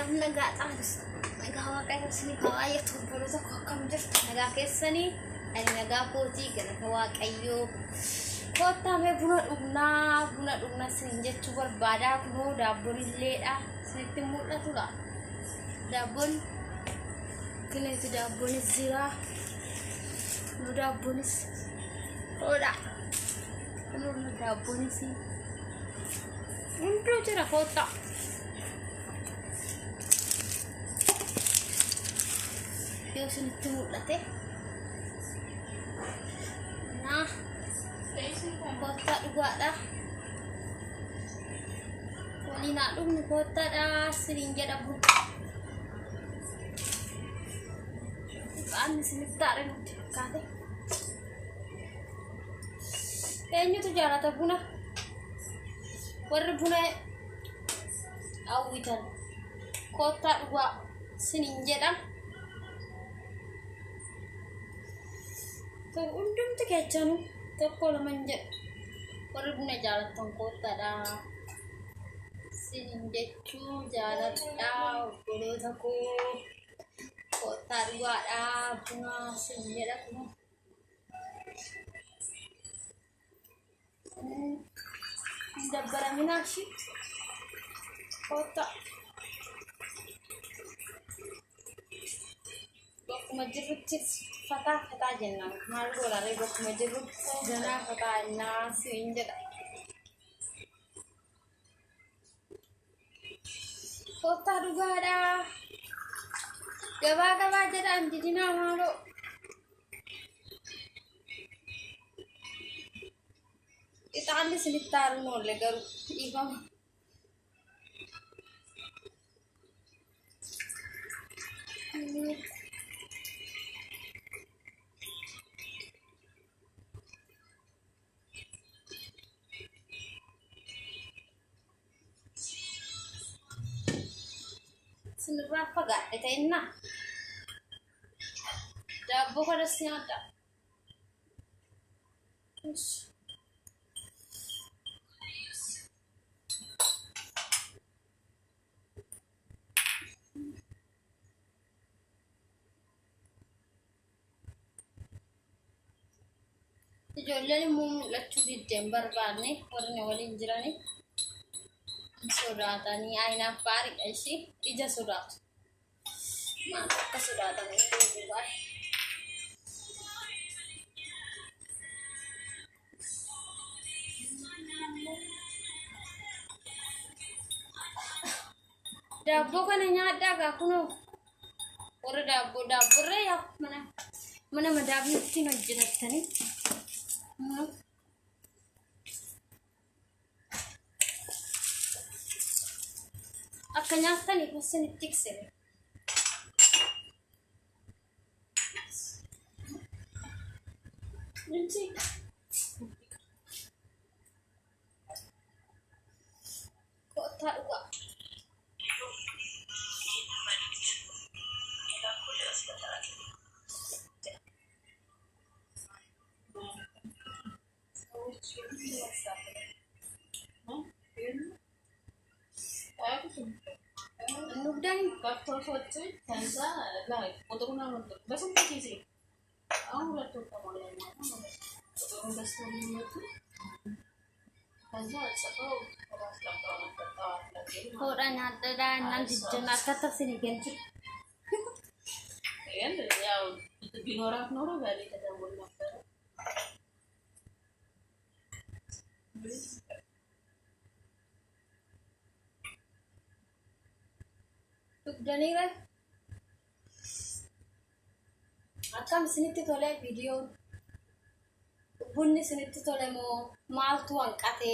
nagaa xaafis nagaa waaqayyo sini kawaayya tobbolo tokko akkam jirtu nagaa keessanii ani nagaa kootii galata waaqayyo kootta mee buna dhugnaa sin jechuu barbaadaa kunoo daabboon illeedha sinitti mul'atudha daabboon kineeti daabboonis jira nu daabboonis oda nu daabboonis hunduu jira kootta yoo sinitti mul'ate nah kootta dhugaadha waliin haa dhugnu koottaadha siniin jedhamu qaamni sinitti haadha nuti kaate eenyutu jaalata buna warri buna hawwitan koottaa dhugaa siniin jedhama undumti kechanu tokko laman jedhu warri buna jaalatan koottaadha siniin jechuu jaaladha obboloota koo koottaa dhugaadha buna siniin jedhamu dabbaramina shi koottaa bakkuma jirrutti fataa jennaan maal godharee bakkuma jirrutti ganaa fataa innaa siniin jedha koottaa dhugaadha gabaa jedhaan jijinaa maaloo ixaalli sinitti haaruun oolle garuu dhiifama sinirraa fagaadhe ta'inna daabboo kanas nyaadha ijoolleen immoo mul'achuu diddeen barbaanne warri waliin jirani sodaatanii ayinaaf baariidha ishii ija sodaatu maal akka sodaatan hin beeku baay'ee daabboo kana nyaadhaa kunoo warra daabboorree yaa mana madaabnitti hojjetattanii akka nyaatanii isinitti tiksine koottaa dhugaa nugdan kaktosochu kansa la otoruna basumma kisi ahura to tamolena otorun basumma mutu kansa sapau rasta tawana tawa ora nadada nan dijjana kata sini gentu ya binorak noro bali kada mulna Daniel, akkam isinitti tole viidiyoo bunni isinitti tole moo maaltu hanqate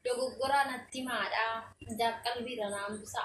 dogoggora natti maadha qalbiirra naan busa